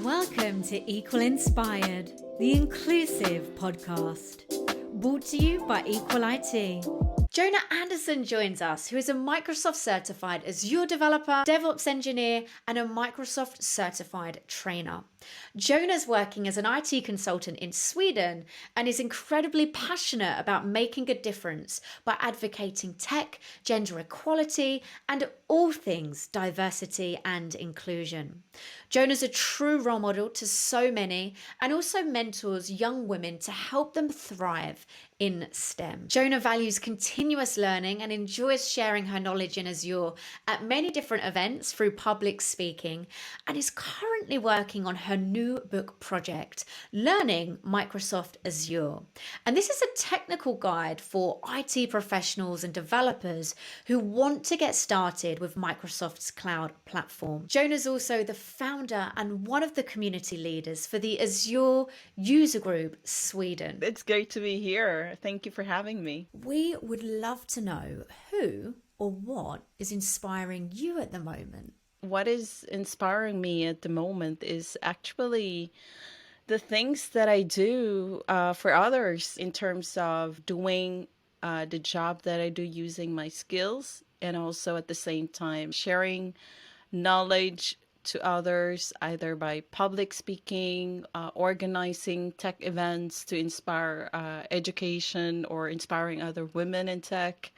Welcome to Equal Inspired, the inclusive podcast, brought to you by Equal IT. Jonah Anderson joins us, who is a Microsoft certified Azure developer, DevOps engineer, and a Microsoft certified trainer. Jonah's working as an IT consultant in Sweden and is incredibly passionate about making a difference by advocating tech, gender equality, and all things diversity and inclusion. Jonah's a true role model to so many and also mentors young women to help them thrive in STEM. Jonah values continuous learning and enjoys sharing her knowledge in Azure at many different events through public speaking, and is currently working on her new book project, Learning Microsoft Azure. And this is a technical guide for IT professionals and developers who want to get started with Microsoft's cloud platform. Jonah's also the founder and one of the community leaders for the Azure User Group Sweden. It's great to be here. Thank you for having me. We would love to know who or what is inspiring you at the moment. What is inspiring me at the moment is actually the things that I do for others in terms of doing the job that I do using my skills, and also at the same time sharing knowledge to others, either by public speaking, organizing tech events to inspire education, or inspiring other women in tech.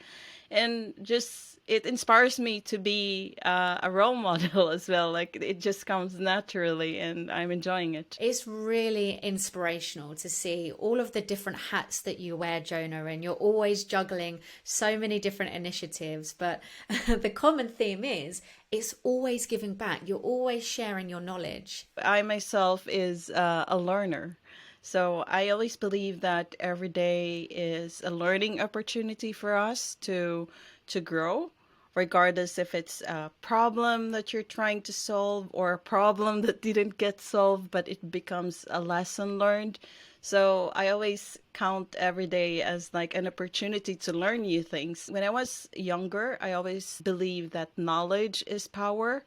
And just it inspires me to be a role model as well. Like, it just comes naturally and I'm enjoying it. It's really inspirational to see all of the different hats that you wear, Jonah, and you're always juggling so many different initiatives. But the common theme is it's always giving back. You're always sharing your knowledge. I myself is a learner. So I always believe that every day is a learning opportunity for us to grow, regardless if it's a problem that you're trying to solve or a problem that didn't get solved, but it becomes a lesson learned. So I always count every day as like an opportunity to learn new things. When I was younger, I always believed that knowledge is power.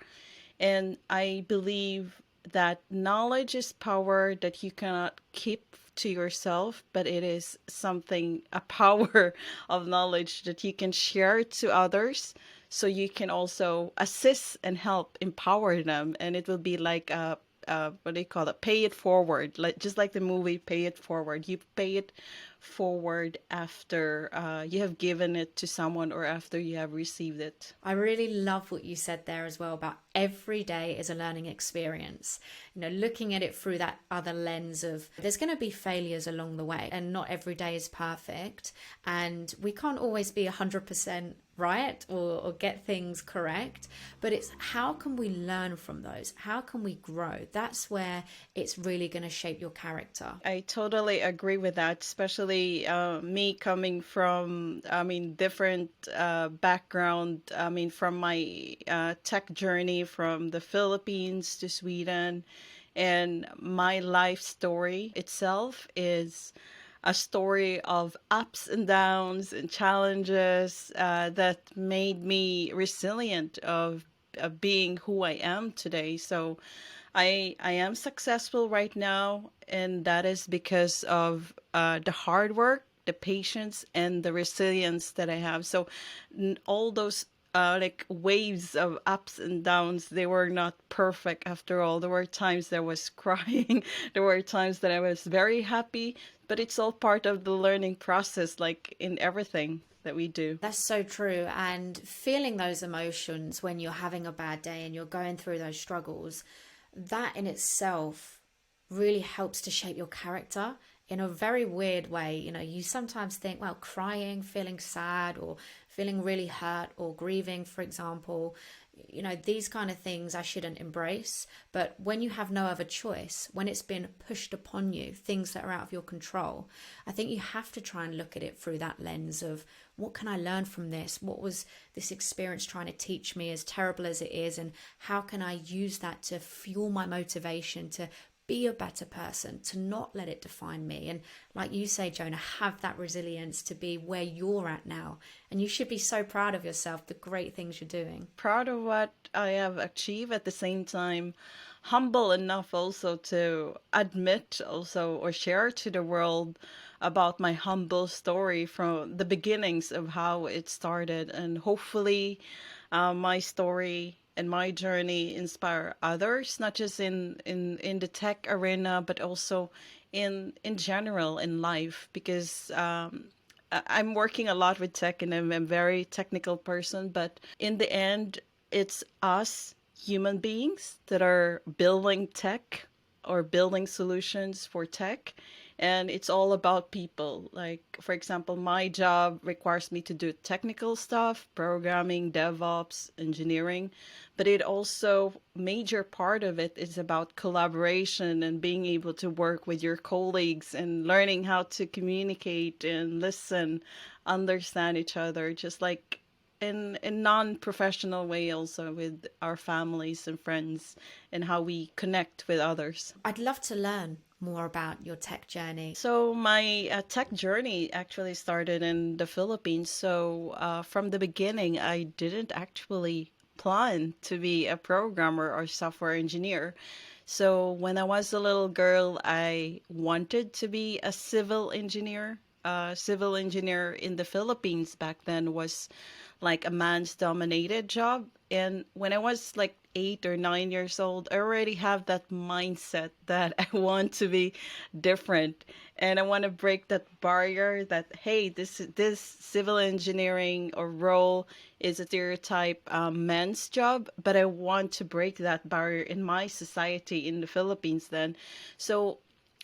And I believe that knowledge is power that you cannot keep to yourself, but it is something, a power of knowledge that you can share to others, so you can also assist and help empower them. And it will be like a what do you call it? Pay it forward, like just like the movie Pay It Forward. You pay it forward after you have given it to someone or after you have received it. I really love what you said there as well about every day is a learning experience. You know, looking at it through that other lens of there's going to be failures along the way and not every day is perfect. And we can't always be 100% right or get things correct, but it's how can we learn from those? How can we grow? That's where it's really going to shape your character. I totally agree with that, especially me coming from, different background. From my tech journey from the Philippines to Sweden, and my life story itself is a story of ups and downs and challenges that made me resilient of being who I am today. So I am successful right now, and that is because of the hard work, the patience, and the resilience that I have. So all those like waves of ups and downs, they were not perfect after all. There were times that I was crying. There were times that I was very happy, but it's all part of the learning process, like in everything that we do. That's so true. And feeling those emotions when you're having a bad day and you're going through those struggles, that in itself really helps to shape your character in a very weird way. You know, you sometimes think, well, crying, feeling sad, or feeling really hurt, or grieving, for example, you know, these kind of things I shouldn't embrace. But when you have no other choice, when it's been pushed upon you, things that are out of your control, I think you have to try and look at it through that lens of what can I learn from this? What was this experience trying to teach me, as terrible as it is? And how can I use that to fuel my motivation to be a better person, to not let it define me? And like you say, Jonah, have that resilience to be where you're at now. And you should be so proud of yourself, the great things you're doing. Proud of what I have achieved. At the same time, humble enough also to admit also or share to the world about my humble story from the beginnings of how it started. And hopefully, my story and my journey inspire others, not just in the tech arena, but also in general in life, because I'm working a lot with tech and I'm a very technical person, but in the end, it's us human beings that are building tech or building solutions for tech. And it's all about people. Like, for example, my job requires me to do technical stuff, programming, DevOps, engineering, but it also, major part of it is about collaboration and being able to work with your colleagues and learning how to communicate and listen, understand each other, just like in non-professional way also with our families and friends and how we connect with others. I'd love to learn more about your tech journey. So my tech journey actually started in the Philippines. So from the beginning, I didn't actually plan to be a programmer or software engineer. So when I was a little girl, I wanted to be a civil engineer. Civil engineer in the Philippines back then was like a man's dominated job. And when I was like 8 or 9 years old, I already have that mindset that I want to be different and I want to break that barrier that, hey, this civil engineering or role is a stereotype men's job, but I want to break that barrier in my society in the Philippines then. So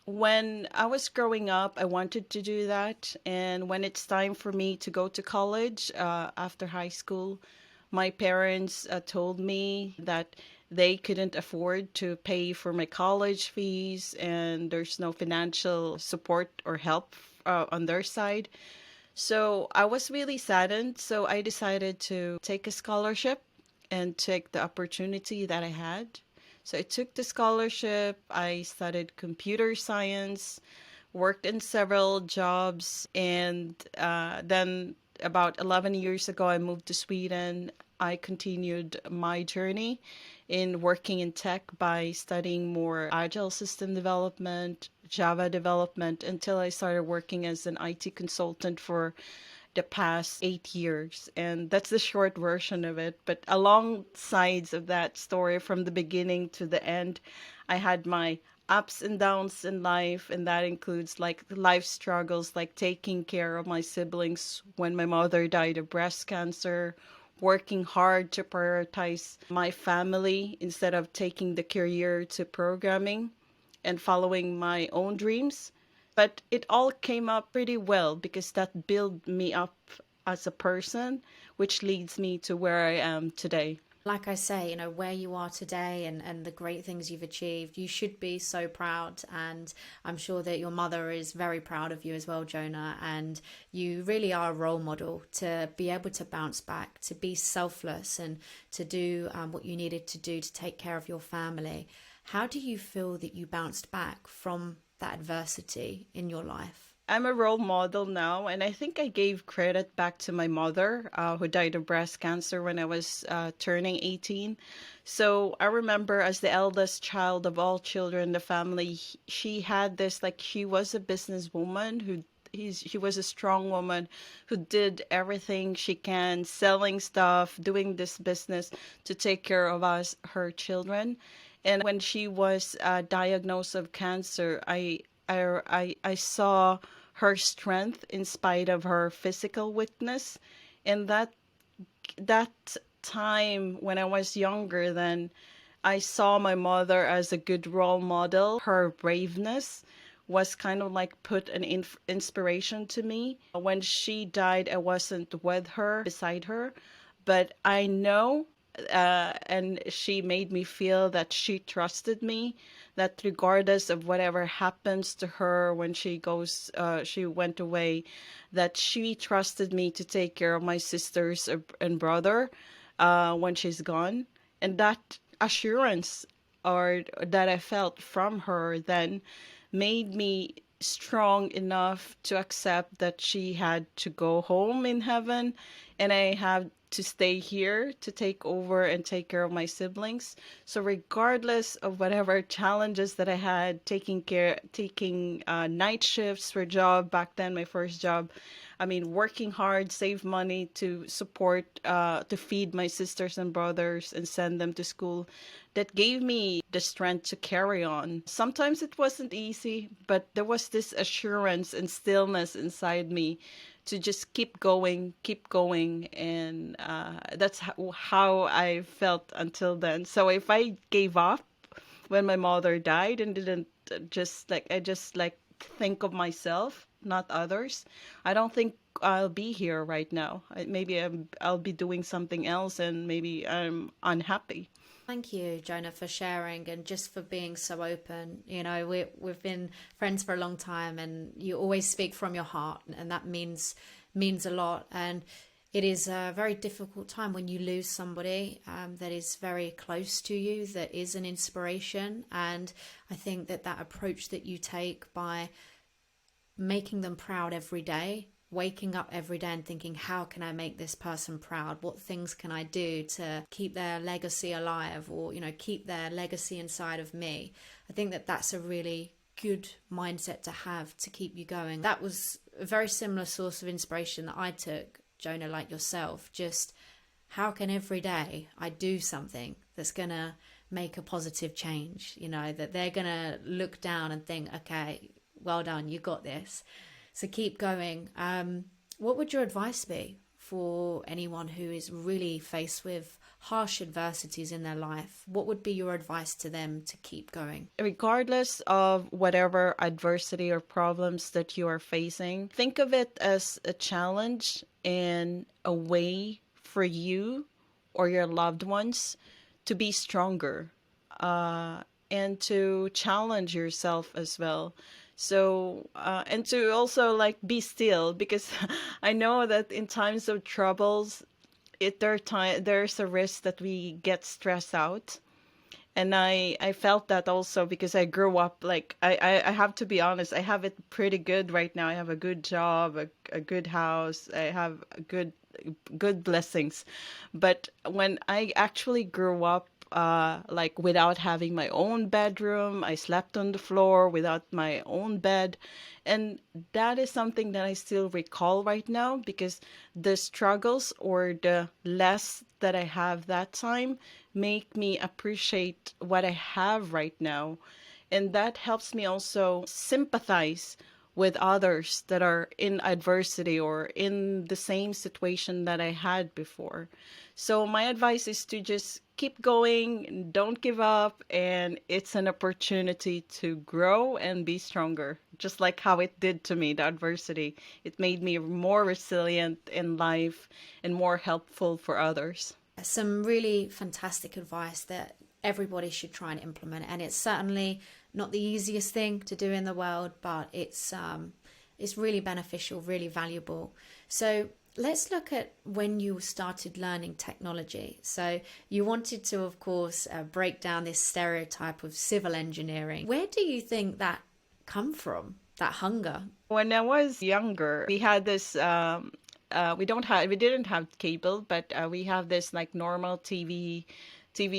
when I was growing up, I wanted to do that. And when it's time for me to go to college after high school, my parents told me that they couldn't afford to pay for my college fees and there's no financial support or help on their side. So I was really saddened. So I decided to take a scholarship and take the opportunity that I had. So I took the scholarship. I studied computer science, worked in several jobs, and then about 11 years ago, I moved to Sweden. I continued my journey in working in tech by studying more agile system development, Java development, until I started working as an IT consultant for the past 8 years. And that's the short version of it. But along sides of that story, from the beginning to the end, I had my ups and downs in life, and that includes like life struggles, like taking care of my siblings when my mother died of breast cancer, working hard to prioritize my family instead of taking the career to programming and following my own dreams. But it all came up pretty well because that built me up as a person, which leads me to where I am today. Like I say, where you are today and the great things you've achieved, you should be so proud. And I'm sure that your mother is very proud of you as well, Jonah. And you really are a role model to be able to bounce back, to be selfless, and to do what you needed to do to take care of your family. How do you feel that you bounced back from that adversity in your life? I'm a role model now, and I think I gave credit back to my mother, who died of breast cancer when I was turning 18. So I remember, as the eldest child of all children in the family, she had this, like, she was a businesswoman who she was a strong woman who did everything she can, selling stuff, doing this business to take care of us, her children. And when she was diagnosed of cancer, I saw her strength in spite of her physical weakness. And that time when I was younger, then I saw my mother as a good role model. Her braveness was kind of like put an inspiration to me. When she died, I wasn't with her, beside her, but I know, and she made me feel that she trusted me, that regardless of whatever happens to her when she went away, that she trusted me to take care of my sisters and brother when she's gone. And that assurance or that I felt from her then made me strong enough to accept that she had to go home in heaven and I have to stay here to take over and take care of my siblings. So regardless of whatever challenges that I had, taking night shifts for job back then, my first job, I mean, working hard, save money to support, to feed my sisters and brothers and send them to school, that gave me the strength to carry on. Sometimes it wasn't easy, but there was this assurance and stillness inside me to just keep going, and that's how I felt until then. So if I gave up when my mother died and didn't I just like think of myself, not others, I don't think I'll be here right now. Maybe I'll be doing something else, and maybe I'm unhappy. Thank you, Jonah, for sharing and just for being so open. You know, we've been friends for a long time, and you always speak from your heart, and that means a lot. And it is a very difficult time when you lose somebody that is very close to you, that is an inspiration. And I think that approach that you take by making them proud every day, waking up every day and thinking, how can I make this person proud? What things can I do to keep their legacy alive, or, you know, keep their legacy inside of me? I think that's a really good mindset to have to keep you going. That was a very similar source of inspiration that I took, Jonah, like yourself. Just how can every day I do something that's going to make a positive change, you know, that they're going to look down and think, okay, well done, you got this. So keep going. What would your advice be for anyone who is really faced with harsh adversities in their life? What would be your advice to them to keep going? Regardless of whatever adversity or problems that you are facing, think of it as a challenge and a way for you or your loved ones to be stronger, and to challenge yourself as well. So, and to also like be still, because I know that in times of troubles, there's a risk that we get stressed out. And I felt that also because I grew up like I have to be honest, I have it pretty good right now. I have a good job, a good house, I have good blessings. But when I actually grew up, like without having my own bedroom, I slept on the floor without my own bed. And that is something that I still recall right now, because the struggles or the less that I have that time make me appreciate what I have right now. And that helps me also sympathize with others that are in adversity or in the same situation that I had before. So my advice is to just keep going, don't give up, and it's an opportunity to grow and be stronger, just like how it did to me, the adversity. It made me more resilient in life and more helpful for others. Some really fantastic advice that everybody should try and implement, and it's certainly not the easiest thing to do in the world, but it's really beneficial, really valuable. So let's look at when you started learning technology. So you wanted to, of course, break down this stereotype of civil engineering. Where do you think that come from, that hunger? When I was younger, we had this we didn't have cable, but we have this like normal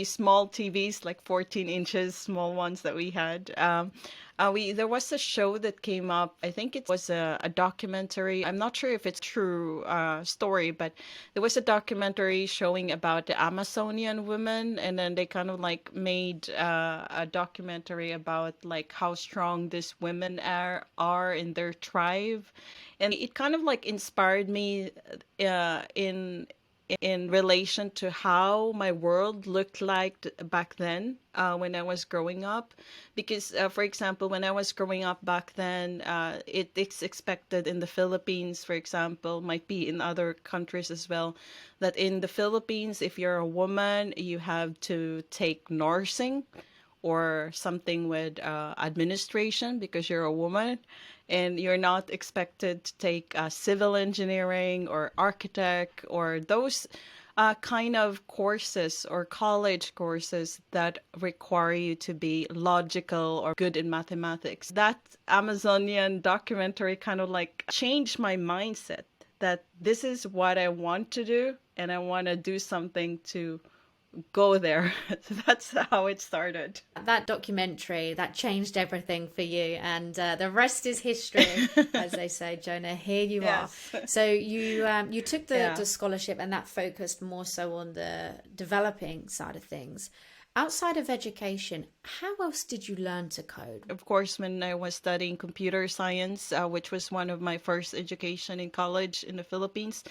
small TVs, like 14 inches, small ones that we had. We There was a show that came up. I think it was a documentary. I'm not sure if it's true story, but there was a documentary showing about the Amazonian women, and then they kind of like made a documentary about like how strong these women are in their tribe, and it kind of like inspired me in relation to how my world looked like back then, when I was growing up. Because, for example, when I was growing up back then, it's expected in the Philippines, for example, might be in other countries as well, that in the Philippines, if you're a woman, you have to take nursing or something with administration because you're a woman, and you're not expected to take civil engineering or architect or those kind of courses or college courses that require you to be logical or good in mathematics. That Amazonian documentary kind of like changed my mindset, that this is what I want to do, and I want to do something to go there. So that's how it started. That documentary that changed everything for you, and the rest is history, as they say. Jonah, here you are. Yes. So you took Yeah. the scholarship, and that focused more so on the developing side of things. Outside of education, how else did you learn to code? Of course, when I was studying computer science, which was one of my first education in college in the Philippines,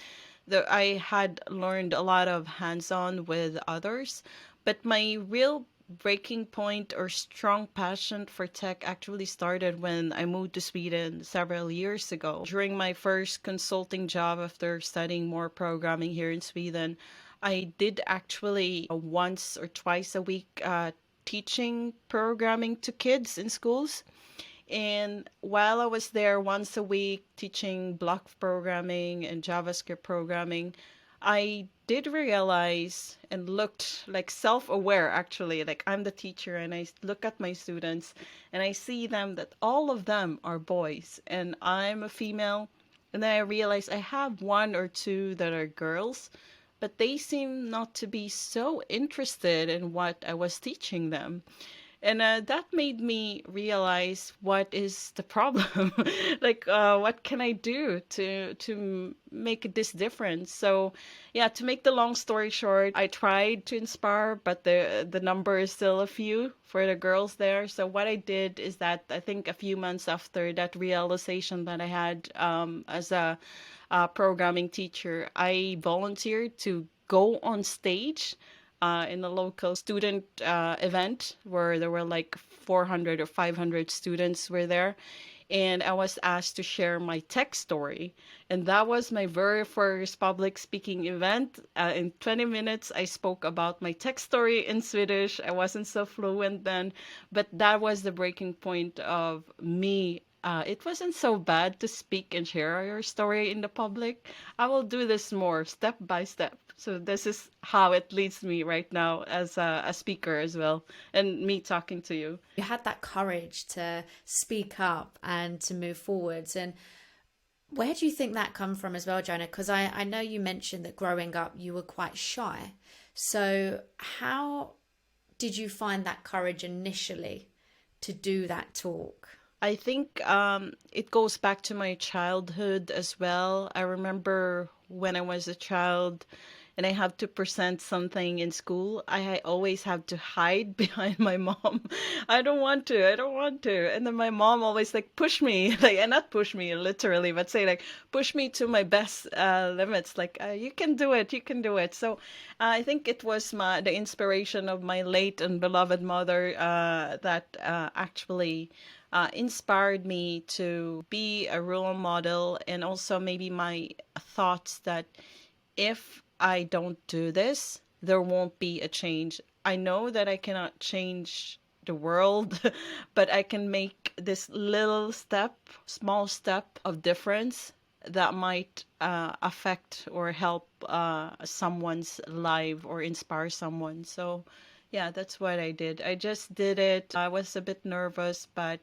I had learned a lot of hands-on with others. But my real breaking point or strong passion for tech actually started when I moved to Sweden several years ago. During my first consulting job after studying more programming here in Sweden, I did actually once or twice a week teaching programming to kids in schools. And while I was there once a week teaching block programming and JavaScript programming, I did realize and looked like self-aware actually. Like I'm the teacher and I look at my students and I see them that all of them are boys and I'm a female. And then I realized I have one or two that are girls, but they seem not to be so interested in what I was teaching them. And that made me realize what is the problem. Like, what can I do to make this difference? So, yeah, to make the long story short, I tried to inspire, but the number is still a few for the girls there. So what I did is that I think a few months after that realization that I had as a programming teacher, I volunteered to go on stage in a local student event where there were like 400 or 500 students were there. And I was asked to share my tech story. And that was my very first public speaking event. In 20 minutes, I spoke about my tech story in Swedish. I wasn't so fluent then, but that was the breaking point of me. It wasn't so bad to speak and share your story in the public. I will do this more step by step. So this is how it leads me right now as a speaker as well, and me talking to you. You had that courage to speak up and to move forwards. And where do you think that come from as well, Jonah? Because I know you mentioned that growing up you were quite shy. So how did you find that courage initially to do that talk? I think it goes back to my childhood as well. I remember when I was a child and I have to present something in school, I always have to hide behind my mom. I don't want to. And then my mom always like push me, like, and not push me literally, but say like, push me to my best limits. Like, you can do it, you can do it. So I think it was the inspiration of my late and beloved mother that actually inspired me to be a role model, and also maybe my thoughts that if I don't do this, there won't be a change. I know that I cannot change the world, but I can make this little step, small step of difference that might affect or help someone's life or inspire someone. So, yeah, that's what I did. I just did it. I was a bit nervous, but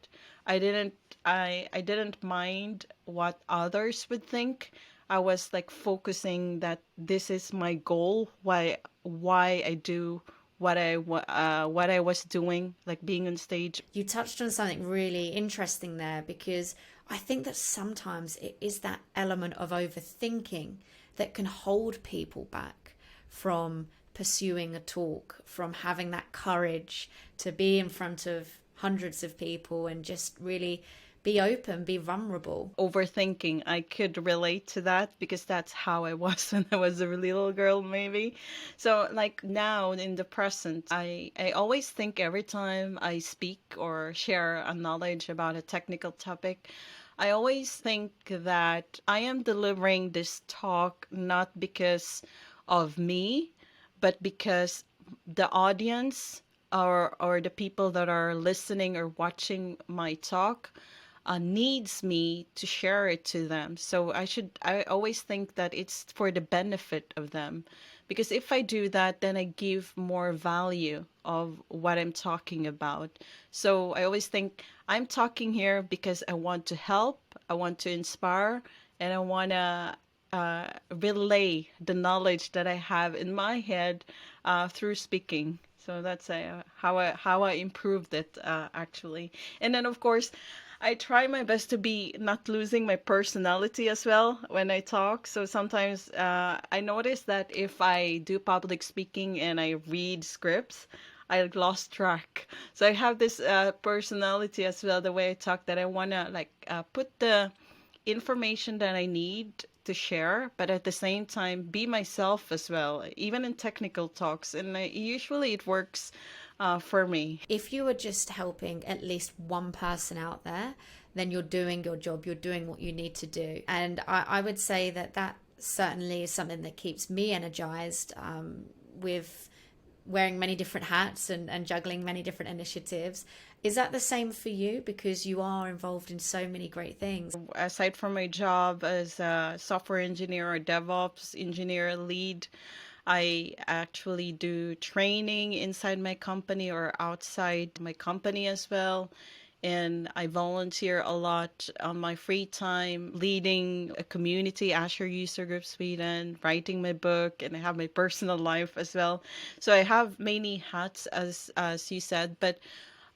I didn't. I didn't mind what others would think. I was like focusing that this is my goal. Why I do what I was doing, like being on stage. You touched on something really interesting there, because I think that sometimes it is that element of overthinking that can hold people back from pursuing a talk, from having that courage to be in front of hundreds of people and just really be open, be vulnerable. Overthinking, I could relate to that because that's how I was when I was a little girl, maybe. So, like now in the present, I always think every time I speak or share a knowledge about a technical topic, I always think that I am delivering this talk not because of me, but because the audience or the people that are listening or watching my talk needs me to share it to them. So I always think that it's for the benefit of them. Because if I do that, then I give more value of what I'm talking about. So I always think I'm talking here because I want to help, I want to inspire, and I want to relay the knowledge that I have in my head through speaking. So that's how I improved it actually. And then of course, I try my best to be not losing my personality as well when I talk. So sometimes I notice that if I do public speaking and I read scripts, I lost track. So I have this personality as well, the way I talk, that I wanna like put the information that I need to share, but at the same time be myself as well, even in technical talks. And usually it works for me. If you are just helping at least one person out there, then you're doing your job, you're doing what you need to do. And I would say that that certainly is something that keeps me energized, with wearing many different hats and juggling many different initiatives. Is that the same for you? Because you are involved in so many great things. Aside from my job as a software engineer or DevOps engineer lead, I actually do training inside my company or outside my company as well. And I volunteer a lot on my free time, leading a community, Azure User Group Sweden, writing my book, and I have my personal life as well. So I have many hats, as you said, but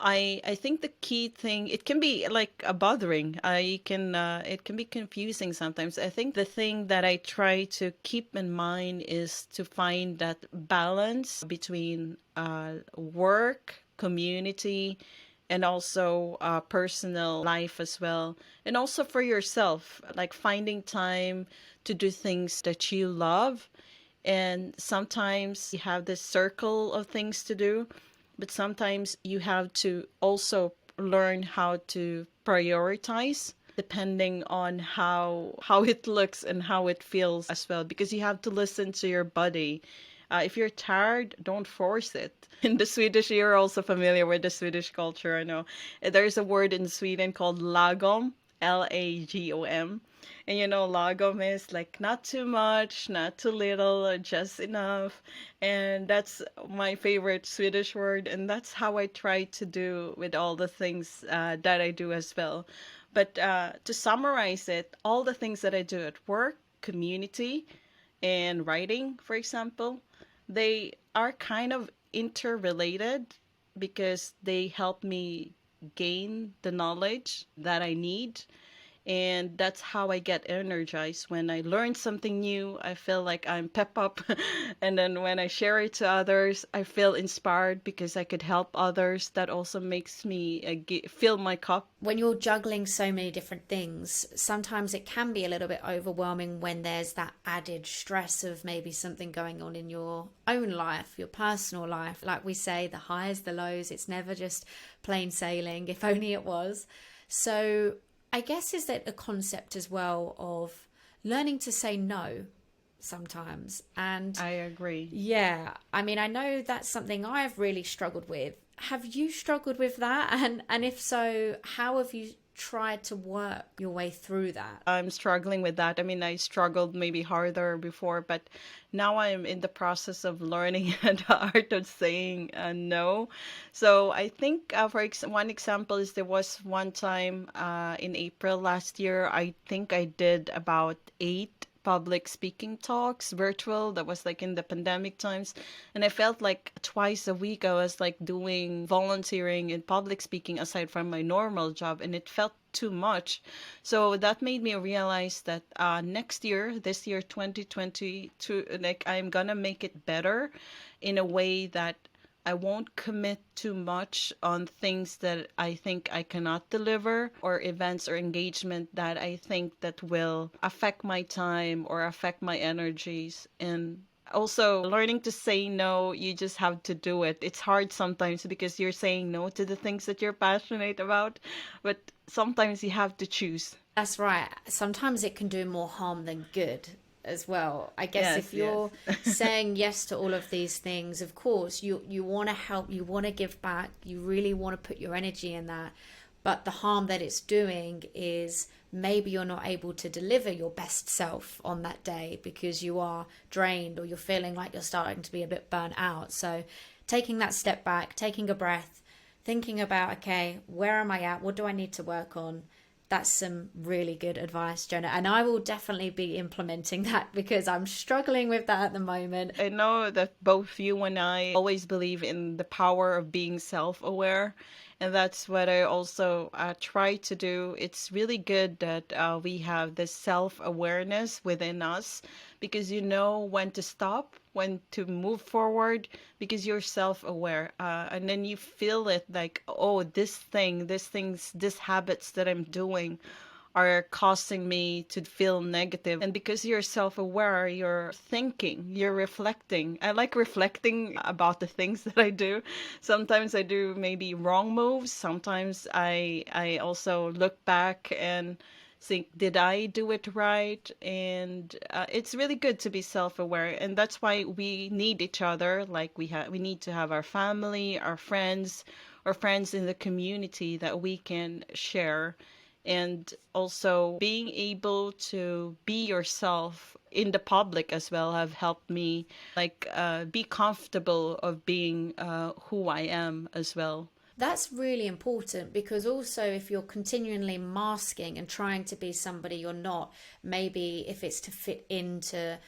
I think the key thing, it can be like a bothering. I can it can be confusing sometimes. I think the thing that I try to keep in mind is to find that balance between work, community, and also personal life as well, and also for yourself, like finding time to do things that you love. And sometimes you have this circle of things to do, but sometimes you have to also learn how to prioritize depending on how it looks and how it feels as well, because you have to listen to your body. If you're tired, don't force it. In the Swedish, you're also familiar with the Swedish culture, I know. There's a word in Sweden called lagom, Lagom. And lagom is like not too much, not too little, just enough. And that's my favorite Swedish word. And that's how I try to do with all the things that I do as well. But to summarize it, all the things that I do at work, community, and writing, for example, they are kind of interrelated because they help me gain the knowledge that I need. And that's how I get energized. When I learn something new, I feel like I'm pep up. And then when I share it to others, I feel inspired because I could help others. That also makes me fill my cup. When you're juggling so many different things, sometimes it can be a little bit overwhelming when there's that added stress of maybe something going on in your own life, your personal life. Like we say, the highs, the lows, it's never just plain sailing. If only it was. So I guess is that a concept as well of learning to say no sometimes. And I agree. yeah, I mean, I know that's something I've really struggled with. Have you struggled with that? And if so, how have you tried to work your way through that? I'm struggling with that. I mean, I struggled maybe harder before, but now I'm in the process of learning the art of saying no. So I think, one example is there was one time in April last year, I think I did about 8 public speaking talks virtual. That was like in the pandemic times, and I felt like twice a week I was like doing volunteering in public speaking aside from my normal job, and it felt too much. So that made me realize that next year, this year 2022, like I'm gonna make it better in a way that I won't commit too much on things that I think I cannot deliver, or events or engagement that I think that will affect my time or affect my energies. And also learning to say no, you just have to do it. It's hard sometimes because you're saying no to the things that you're passionate about, but sometimes you have to choose. That's right. Sometimes it can do more harm than good as well. I guess Yes, if yes. you're saying yes to all of these things, of course, you want to help, you want to give back, you really want to put your energy in that. But the harm that it's doing is maybe you're not able to deliver your best self on that day because you are drained or you're feeling like you're starting to be a bit burnt out. So taking that step back, taking a breath, thinking about, okay, where am I at? What do I need to work on? That's some really good advice, Jonah. And I will definitely be implementing that because I'm struggling with that at the moment. I know that both you and I always believe in the power of being self-aware, and that's what I also try to do. It's really good that we have this self-awareness within us because you know when to stop, when to move forward, because you're self-aware. And then you feel it like, oh, this habits that I'm doing are causing me to feel negative. And because you're self aware, you're thinking, you're reflecting. I like reflecting about the things that I do. Sometimes I do maybe wrong moves. Sometimes I also look back and think, did I do it right? And it's really good to be self-aware, and that's why we need each other. Like we need to have our family, our friends, or friends in the community that we can share, and also being able to be yourself in the public as well have helped me like be comfortable of being who I am as well. That's really important because also if you're continually masking and trying to be somebody you're not, maybe if it's to fit into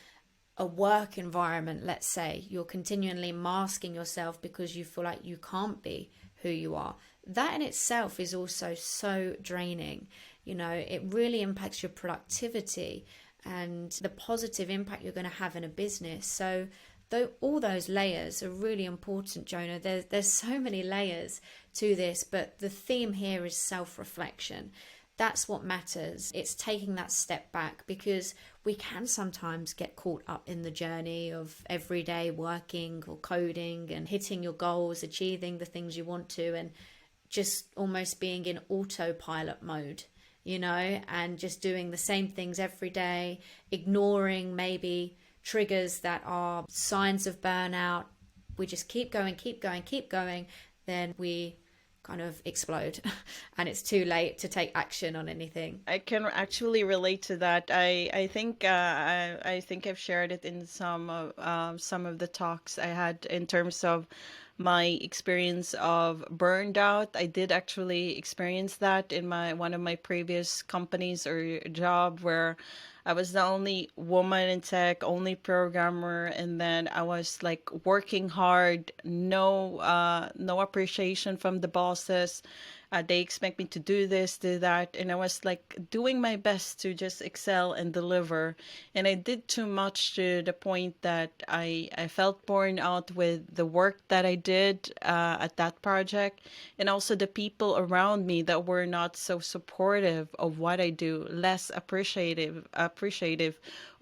a work environment, let's say, you're continually masking yourself because you feel like you can't be who you are. That in itself is also so draining. You know, it really impacts your productivity and the positive impact you're going to have in a business. So, though all those layers are really important, Jonah. There's so many layers to this, but the theme here is self-reflection. That's what matters. It's taking that step back because we can sometimes get caught up in the journey of everyday working or coding and hitting your goals, achieving the things you want to, and just almost being in autopilot mode, you know, and just doing the same things every day, ignoring maybe triggers that are signs of burnout. We just keep going, keep going, keep going. Then we kind of explode and it's too late to take action on anything. I can actually relate to that. I think I think I've shared it in some of the talks I had in terms of my experience of burned out. I did actually experience that in my one of my previous companies or job where I was the only woman in tech, only programmer, and then I was like working hard, no appreciation from the bosses. They expect me to do this, do that, and I was like doing my best to just excel and deliver. And I did too much to the point that I felt burned out with the work that I did at that project, and also the people around me that were not so supportive of what I do, less appreciative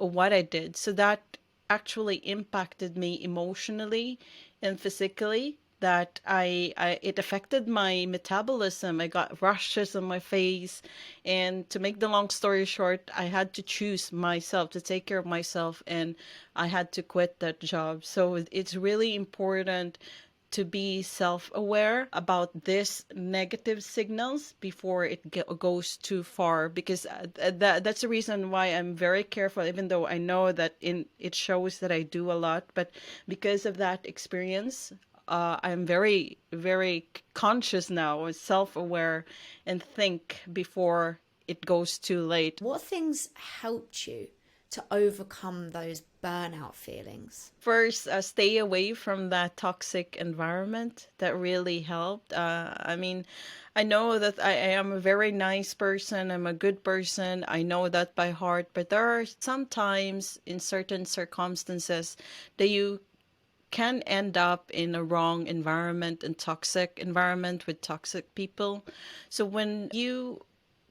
of what I did. So that actually impacted me emotionally and physically, that it affected my metabolism. I got rashes on my face. And to make the long story short, I had to choose myself to take care of myself, and I had to quit that job. So it's really important to be self-aware about this negative signals before it goes too far, because that's the reason why I'm very careful, even though I know that it shows that I do a lot. But because of that experience, I'm very, very conscious now, self-aware, and think before it goes too late. What things helped you to overcome those burnout feelings? First, stay away from that toxic environment. That really helped. I mean, I know that I am a very nice person. I'm a good person. I know that by heart. But there are sometimes in certain circumstances that you can end up in a wrong environment and toxic environment with toxic people. So when you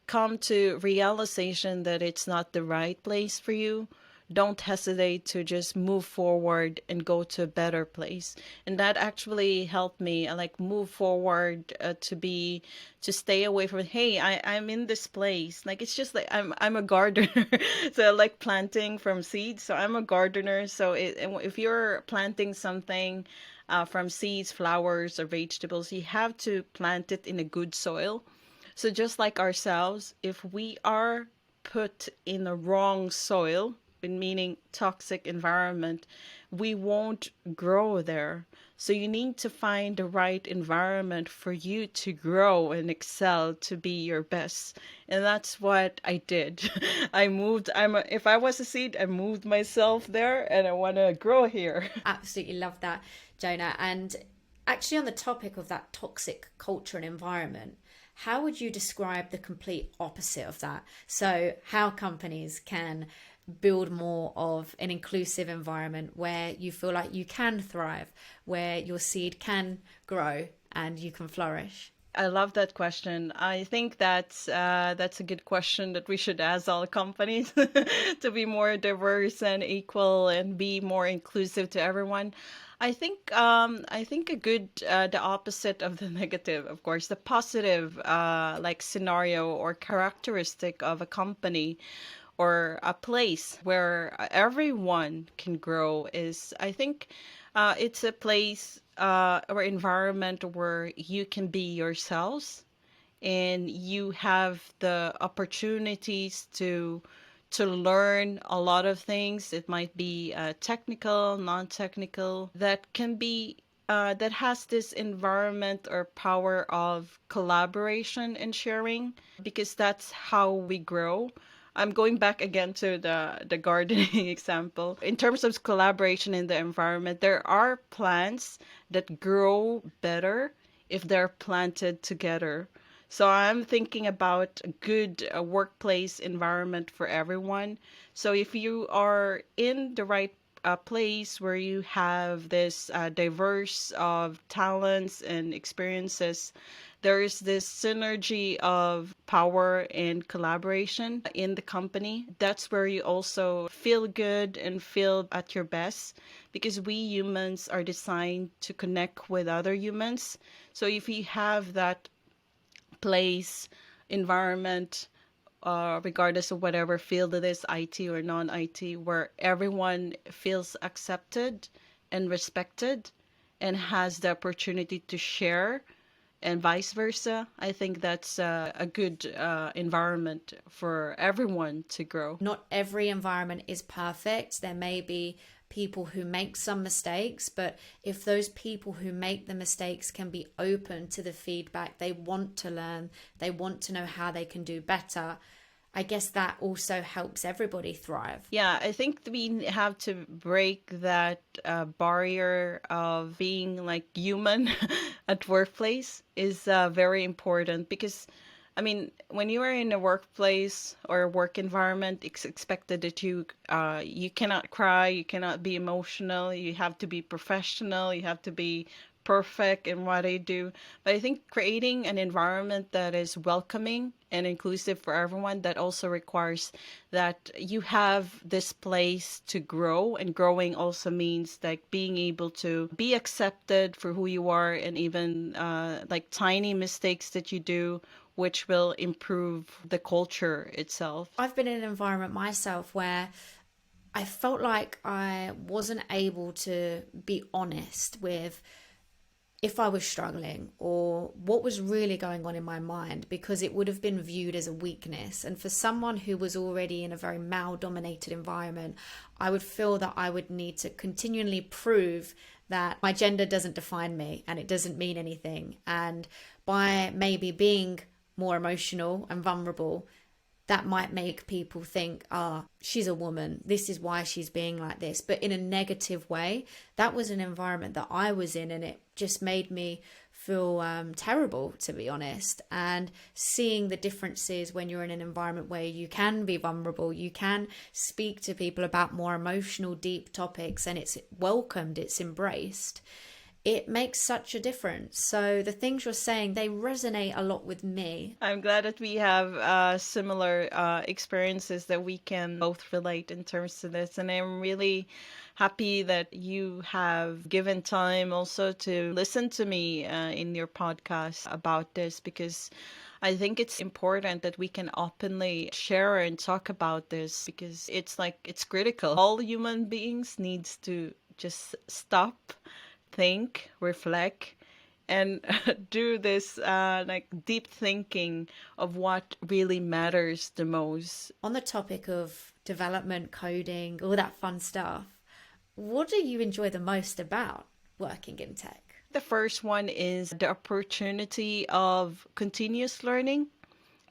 come to realization that it's not the right place for you, don't hesitate to just move forward and go to a better place. And that actually helped me. I like move forward to stay away from, hey, I'm in this place. Like it's just like I'm a gardener. So I like planting from seeds. So I'm a gardener. So if you're planting something from seeds, flowers, or vegetables, you have to plant it in a good soil. So just like ourselves, if we are put in the wrong soil, meaning toxic environment, we won't grow there. So you need to find the right environment for you to grow and excel to be your best. And that's what I did. If I was a seed, I moved myself there and I want to grow here. Absolutely love that, Jonah. And actually, on the topic of that toxic culture and environment, how would you describe the complete opposite of that? So, how companies can build more of an inclusive environment where you feel like you can thrive, where your seed can grow and you can flourish? I love that question. I think that's a good question that we should ask all companies to be more diverse and equal and be more inclusive to everyone. I think a good the opposite of the negative, of course, the positive like scenario or characteristic of a company or a place where everyone can grow is, I think, it's a place or environment where you can be yourselves and you have the opportunities to learn a lot of things. It might be technical, non-technical, that can be that has this environment or power of collaboration and sharing, because that's how we grow. I'm going back again to the gardening example. In terms of collaboration in the environment, there are plants that grow better if they're planted together. So I'm thinking about a good workplace environment for everyone. So if you are in the right place where you have this diverse of talents and experiences, there is this synergy of power and collaboration in the company. That's where you also feel good and feel at your best, because we humans are designed to connect with other humans. So if you have that place, environment, regardless of whatever field it is, IT or non IT, where everyone feels accepted and respected and has the opportunity to share, and vice versa. I think that's a good environment for everyone to grow. Not every environment is perfect. There may be people who make some mistakes, but if those people who make the mistakes can be open to the feedback, they want to learn, they want to know how they can do better, I guess that also helps everybody thrive. Yeah, I think we have to break that barrier of being like human at workplace is very important, because I mean, when you are in a workplace or a work environment, it's expected that you cannot cry, you cannot be emotional, you have to be professional, you have to be perfect in what they do. But I think creating an environment that is welcoming and inclusive for everyone, that also requires that you have this place to grow. And growing also means like being able to be accepted for who you are, and even like tiny mistakes that you do, which will improve the culture itself. I've been in an environment myself where I felt like I wasn't able to be honest with if I was struggling or what was really going on in my mind, because it would have been viewed as a weakness. And for someone who was already in a very male dominated environment, I would feel that I would need to continually prove that my gender doesn't define me and it doesn't mean anything. And by maybe being more emotional and vulnerable, that might make people think, she's a woman, this is why she's being like this, but in a negative way. That was an environment that I was in, and it just made me feel terrible, to be honest. And seeing the differences when you're in an environment where you can be vulnerable, you can speak to people about more emotional, deep topics, and it's welcomed, it's embraced, it makes such a difference. So the things you're saying, they resonate a lot with me. I'm glad that we have similar experiences that we can both relate in terms of this. And I'm really happy that you have given time also to listen to me in your podcast about this, because I think it's important that we can openly share and talk about this, because it's critical. All human beings needs to just stop, think, reflect, and do this like deep thinking of what really matters the most. On the topic of development, coding, all that fun stuff, what do you enjoy the most about working in tech? The first one is the opportunity of continuous learning.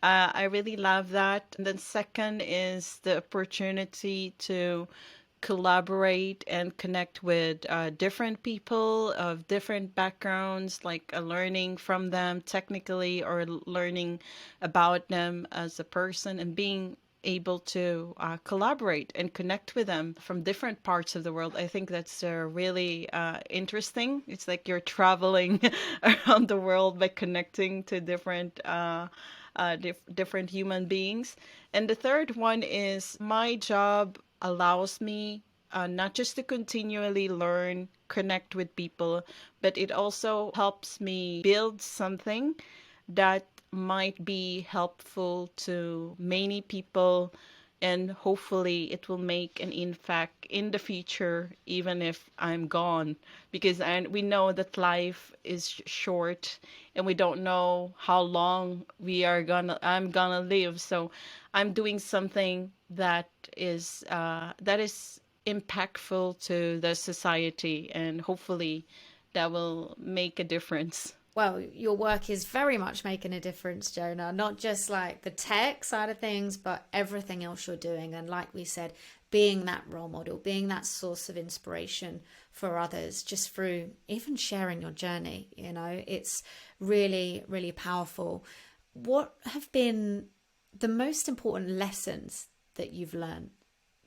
I really love that. And then second is the opportunity to collaborate and connect with different people of different backgrounds, like learning from them technically or learning about them as a person and being able to collaborate and connect with them from different parts of the world. I think that's really interesting. It's like you're traveling around the world by connecting to different human beings. And the third one is my job allows me not just to continually learn, connect with people, but it also helps me build something that might be helpful to many people, and hopefully it will make an impact in the future even if I'm gone, because we know that life is short and we don't know how long I'm gonna live. So I'm doing something that is impactful to the society, and hopefully that will make a difference. Well, your work is very much making a difference, Jonah, not just like the tech side of things, but everything else you're doing. And like we said, being that role model, being that source of inspiration for others, just through even sharing your journey, it's really, really powerful. What have been the most important lessons that you've learned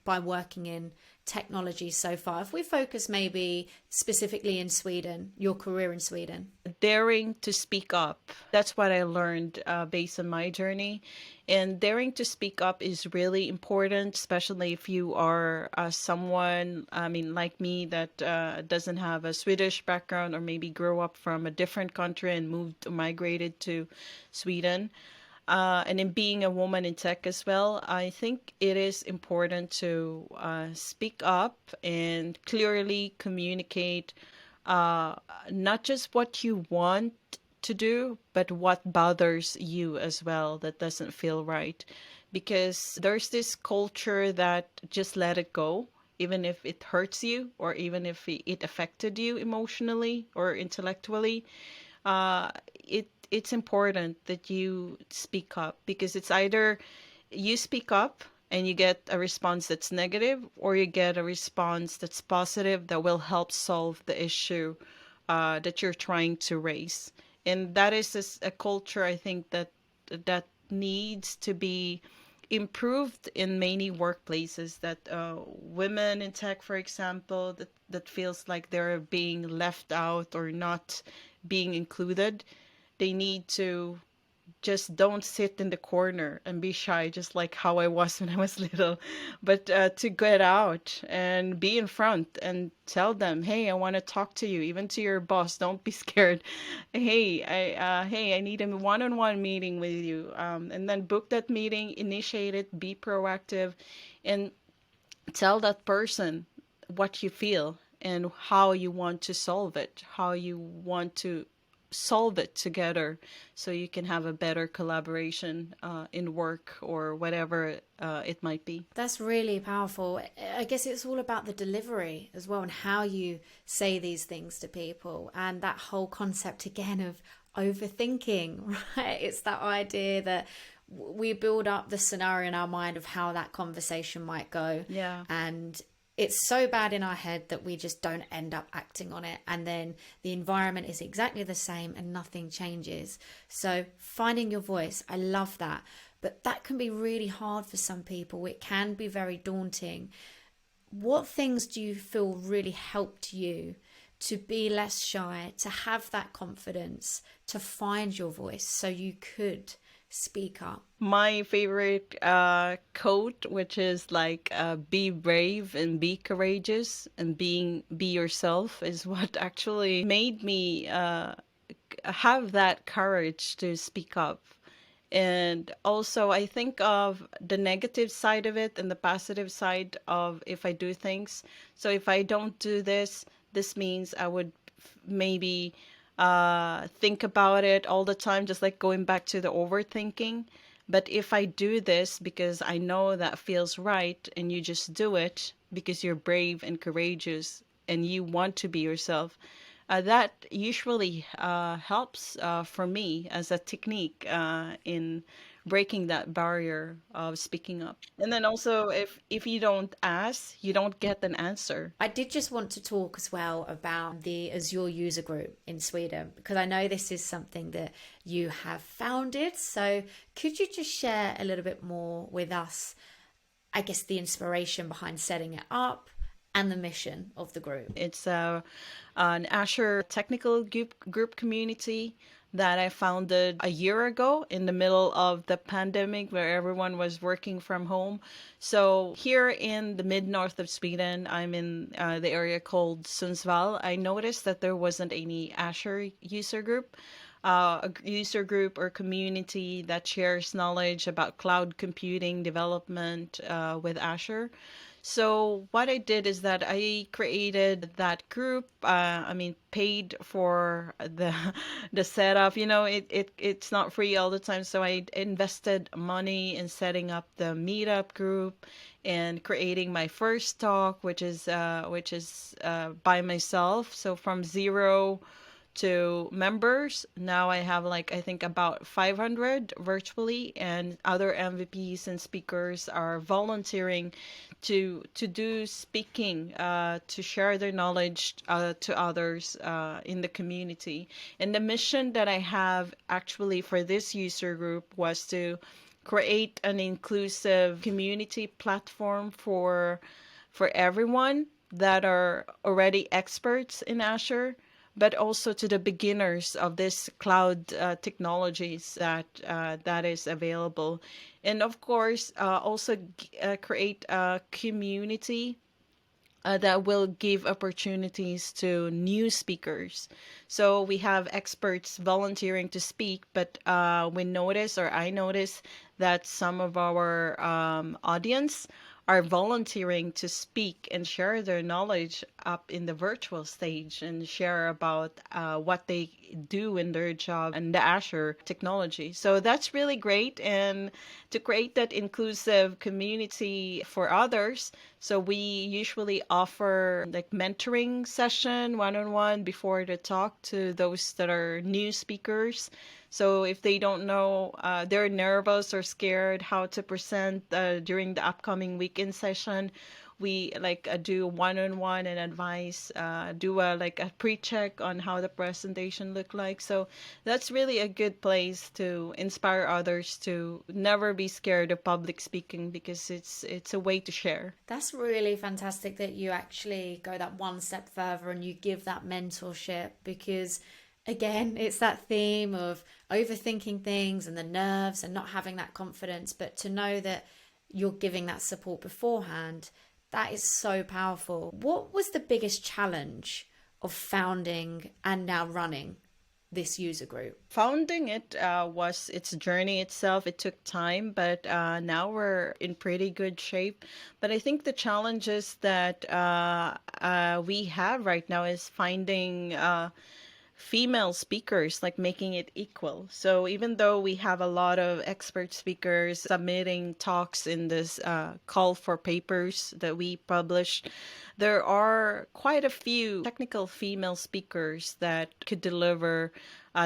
by working in technology so far? If we focus maybe specifically in Sweden, your career in Sweden. Daring to speak up. That's what I learned based on my journey. And daring to speak up is really important, especially if you are someone, I mean, like me, that doesn't have a Swedish background or maybe grew up from a different country and migrated to Sweden. And in being a woman in tech as well, I think it is important to speak up and clearly communicate uh, not just what you want to do, but what bothers you as well that doesn't feel right. Because there's this culture that just let it go, even if it hurts you or even if it affected you emotionally or intellectually. It's important that you speak up, because it's either you speak up and you get a response that's negative, or you get a response that's positive that will help solve the issue that you're trying to raise. And that is a culture, I think, that needs to be improved in many workplaces, that women in tech, for example, that feels like they're being left out or not being included. They need to just don't sit in the corner and be shy, just like how I was when I was little, but to get out and be in front and tell them, hey, I want to talk to you, even to your boss. Don't be scared. Hey, I need a one-on-one meeting with you, and then book that meeting, initiate it, be proactive, and tell that person what you feel and how you want to solve it, how you want to solve it together, so you can have a better collaboration in work or whatever it might be. That's really powerful. I guess it's all about the delivery as well and how you say these things to people, and that whole concept again of overthinking, right? It's that idea that we build up the scenario in our mind of how that conversation might go. Yeah. And it's so bad in our head that we just don't end up acting on it. And then the environment is exactly the same and nothing changes. So finding your voice, I love that. But that can be really hard for some people. It can be very daunting. What things do you feel really helped you to be less shy, to have that confidence, to find your voice so you could speak up? My favorite quote, which is like be brave and be courageous and be yourself, is what actually made me have that courage to speak up. And also, I think of the negative side of it and the positive side of if I do things. So if I don't do this, this means I would maybe think about it all the time, just like going back to the overthinking. But if I do this because I know that feels right, and you just do it because you're brave and courageous and you want to be yourself, that usually helps for me as a technique in breaking that barrier of speaking up. And then also, if you don't ask, you don't get an answer. I did just want to talk as well about the Azure user group in Sweden, because I know this is something that you have founded. So could you just share a little bit more with us, I guess, the inspiration behind setting it up and the mission of the group? It's an Azure technical group community that I founded a year ago in the middle of the pandemic where everyone was working from home. So here in the mid north of Sweden, I'm in the area called Sundsvall. I noticed that there wasn't any Azure user group. A user group or community that shares knowledge about cloud computing development with Azure. So what I did is that I created that group. I mean, paid for the the setup. It's not free all the time. So I invested money in setting up the meetup group and creating my first talk, which is by myself. So from zero to members. Now I have like I think about 500 virtually, and other MVPs and speakers are volunteering to do speaking, to share their knowledge to others in the community. And the mission that I have actually for this user group was to create an inclusive community platform for everyone that are already experts in Azure, but also to the beginners of this cloud technologies that is available, and of course also create a community that will give opportunities to new speakers. So we have experts volunteering to speak, but I notice that some of our audience are volunteering to speak and share their knowledge up in the virtual stage and share about what they do in their job and the Azure technology. So that's really great. And to create that inclusive community for others, so we usually offer like mentoring session one-on-one before the talk to those that are new speakers. So if they don't know, they're nervous or scared how to present during the upcoming weekend session, we like do one-on-one and advise, do a pre-check on how the presentation look like. So that's really a good place to inspire others to never be scared of public speaking, because it's a way to share. That's really fantastic that you actually go that one step further and you give that mentorship, because again, it's that theme of overthinking things and the nerves and not having that confidence, but to know that you're giving that support beforehand, that is so powerful. What was the biggest challenge of founding and now running this user group? Founding it was its journey itself. It took time, but now we're in pretty good shape. But I think the challenges that we have right now is finding female speakers, like making it equal. So even though we have a lot of expert speakers submitting talks in this call for papers that we published, there are quite a few technical female speakers that could deliver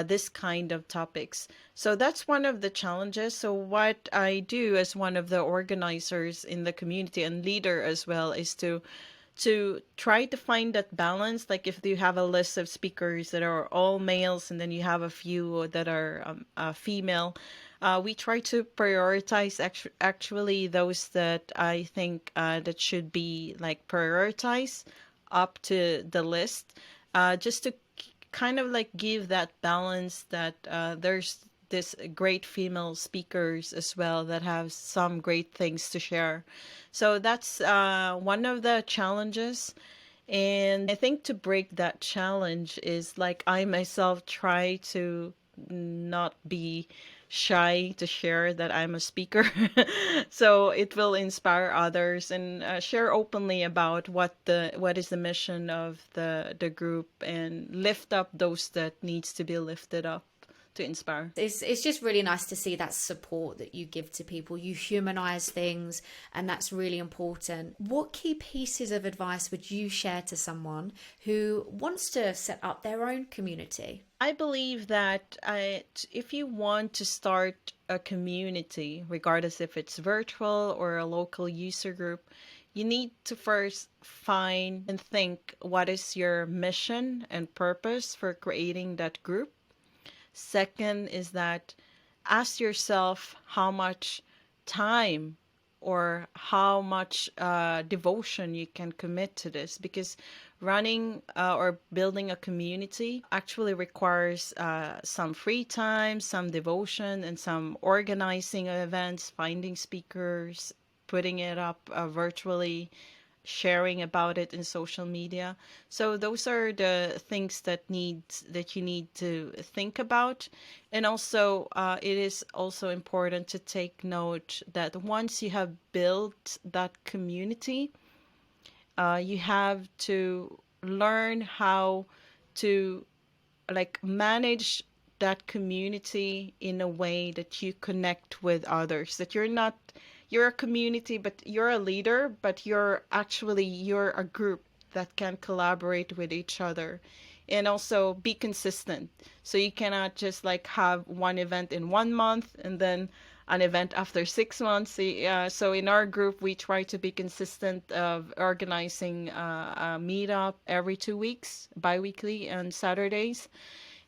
this kind of topics. So that's one of the challenges. So what I do as one of the organizers in the community and leader as well is to try to find that balance. Like if you have a list of speakers that are all males and then you have a few that are female, we try to prioritize actually those that I think that should be like prioritized up to the list, just to kind of like give that balance that there's this great female speakers as well that have some great things to share. So that's one of the challenges. And I think to break that challenge is like I myself try to not be shy to share that I'm a speaker. So it will inspire others and share openly about what is the mission of the group and lift up those that needs to be lifted up to inspire. It's just really nice to see that support that you give to people. You humanize things, and that's really important. What key pieces of advice would you share to someone who wants to set up their own community? I believe that if you want to start a community, regardless if it's virtual or a local user group, you need to first find and think what is your mission and purpose for creating that group. Second is that ask yourself how much time or how much devotion you can commit to this, because running or building a community actually requires some free time, some devotion, and some organizing of events, finding speakers, putting it up virtually, sharing about it in social media. So those are the things that you need to think about. And also it is also important to take note that once you have built that community, you have to learn how to like manage that community in a way that you connect with others, that you're a community but you're a leader, but you're a group that can collaborate with each other and also be consistent. So you cannot just like have one event in 1 month and then an event after 6 months. So in our group, we try to be consistent of organizing a meetup every 2 weeks, bi-weekly on Saturdays.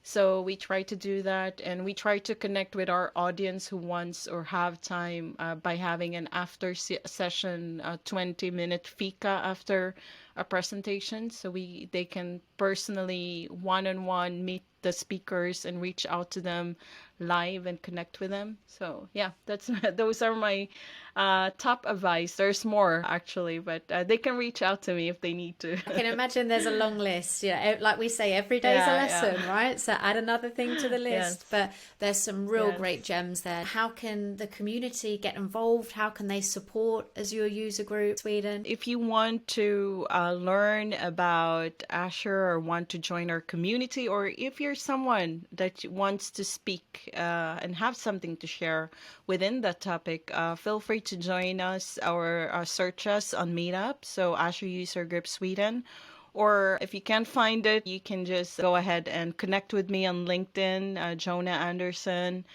So we try to do that, and we try to connect with our audience who wants or have time by having an after session, 20-minute fika after a presentation, so they can personally one-on-one meet the speakers and reach out to them live and connect with them. So yeah, that's those are my top advice. There's more actually, but they can reach out to me if they need to. I can imagine there's a long list. Like we say, every day is a lesson, right? So add another thing to the list. Yes. But there's some real Yes. great gems there. How can the community get involved? How can they support as your user group, Sweden? If you want to learn about Azure or want to join our community, or if you're someone that wants to speak and have something to share within that topic, feel free to join us or search us on Meetup, so Azure User Group Sweden. Or if you can't find it, you can just go ahead and connect with me on LinkedIn, Jonah Anderson.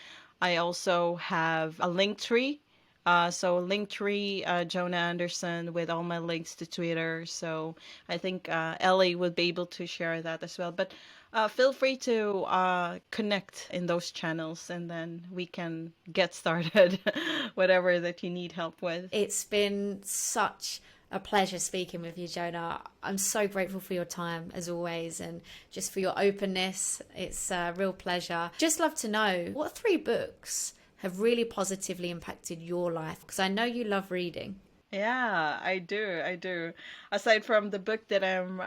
I also have a link tree. So Linktree, Jonah Anderson, with all my links to Twitter. So I think Ellie would be able to share that as well. But feel free to connect in those channels, and then we can get started, whatever that you need help with. It's been such a pleasure speaking with you, Jonah. I'm so grateful for your time as always, and just for your openness. It's a real pleasure. Just love to know, what 3 books have really positively impacted your life? Because I know you love reading. Yeah, I do. I do. Aside from the book that I'm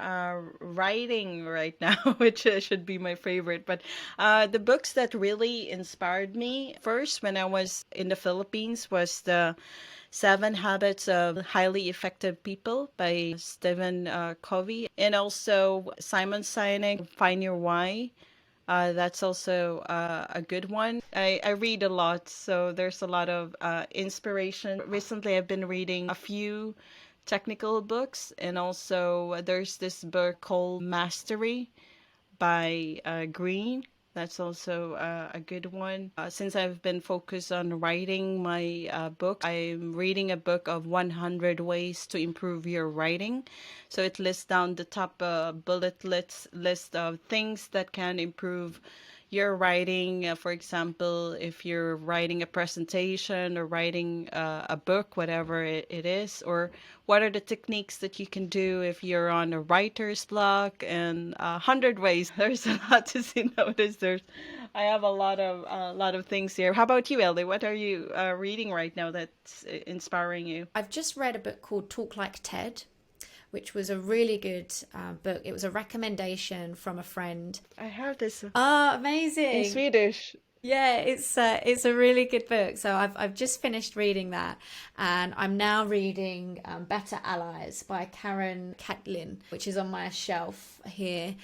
writing right now, which should be my favorite, but the books that really inspired me first when I was in the Philippines was the Seven Habits of Highly Effective People by Stephen Covey, and also Simon Sinek, Find Your Why. That's also a good one. I read a lot, so there's a lot of inspiration. Recently, I've been reading a few technical books, and also there's this book called Mastery by Green. That's also a good one. Since I've been focused on writing my book, I'm reading a book of 100 Ways to Improve Your Writing. So it lists down the top list of things that can improve your writing. For example, if you're writing a presentation or writing a book, whatever it is, or what are the techniques that you can do if you're on a writer's block, and 100 ways. There's a lot to see. Notice I have a lot of things here. How about you, Ellie? What are you reading right now that's inspiring you? I've just read a book called Talk Like Ted, which was a really good book. It was a recommendation from a friend. I have this Oh, in amazing. Swedish. Yeah, it's a really good book. So I've just finished reading that, and I'm now reading Better Allies by Karen Catlin, which is on my shelf here,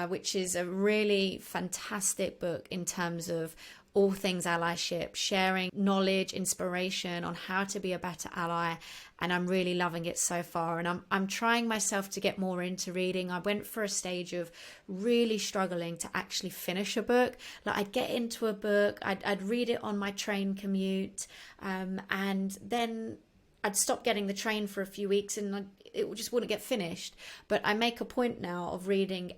which is a really fantastic book in terms of all things allyship, sharing knowledge, inspiration on how to be a better ally. And I'm really loving it so far. And I'm trying myself to get more into reading. I went for a stage of really struggling to actually finish a book. Like I'd get into a book, I'd read it on my train commute, and then I'd stop getting the train for a few weeks and it just wouldn't get finished. But I make a point now of reading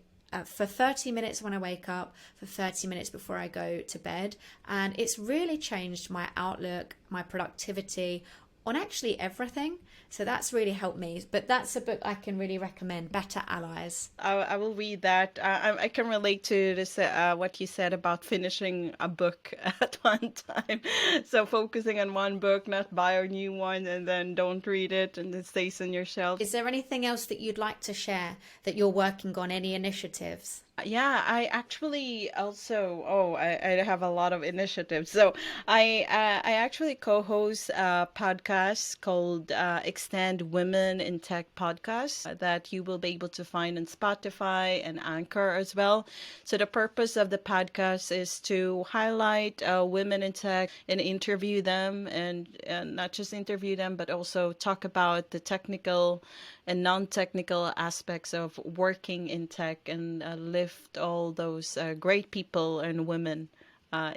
for 30 minutes when I wake up, for 30 minutes before I go to bed. And it's really changed my outlook, my productivity on actually everything. So that's really helped me. But that's a book I can really recommend, Better Allies. I will read that. I can relate to this, what you said about finishing a book at one time. So focusing on one book, not buy a new one and then don't read it and it stays on your shelf. Is there anything else that you'd like to share that you're working on, any initiatives? Yeah, I actually also, I have a lot of initiatives. So I actually co-host a podcast called Extend Women in Tech Podcast that you will be able to find on Spotify and Anchor as well. So the purpose of the podcast is to highlight women in tech and interview them, and not just interview them, but also talk about the technical and non-technical aspects of working in tech, and lift all those great people and women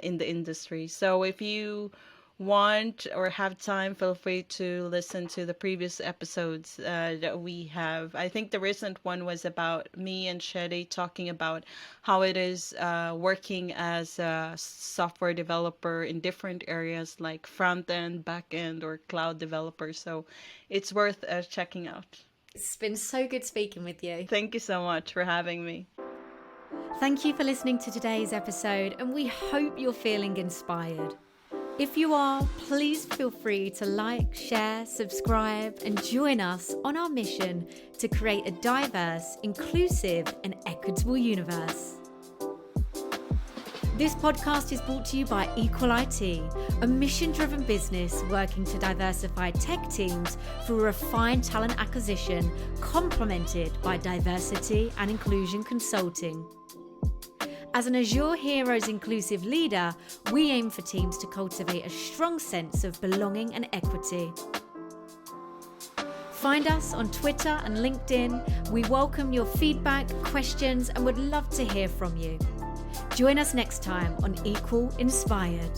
in the industry. So if you want or have time, feel free to listen to the previous episodes that we have. I think the recent one was about me and Shedi talking about how it is working as a software developer in different areas like front end, back end, or cloud developer. So it's worth checking out. It's been so good speaking with you. Thank you so much for having me. Thank you for listening to today's episode, and we hope you're feeling inspired. If you are, please feel free to like, share, subscribe, and join us on our mission to create a diverse, inclusive, and equitable universe. This podcast is brought to you by Equal IT, a mission-driven business working to diversify tech teams through refined talent acquisition, complemented by diversity and inclusion consulting. As an Azure Heroes inclusive leader, we aim for teams to cultivate a strong sense of belonging and equity. Find us on Twitter and LinkedIn. We welcome your feedback, questions, and would love to hear from you. Join us next time on Equal Inspired.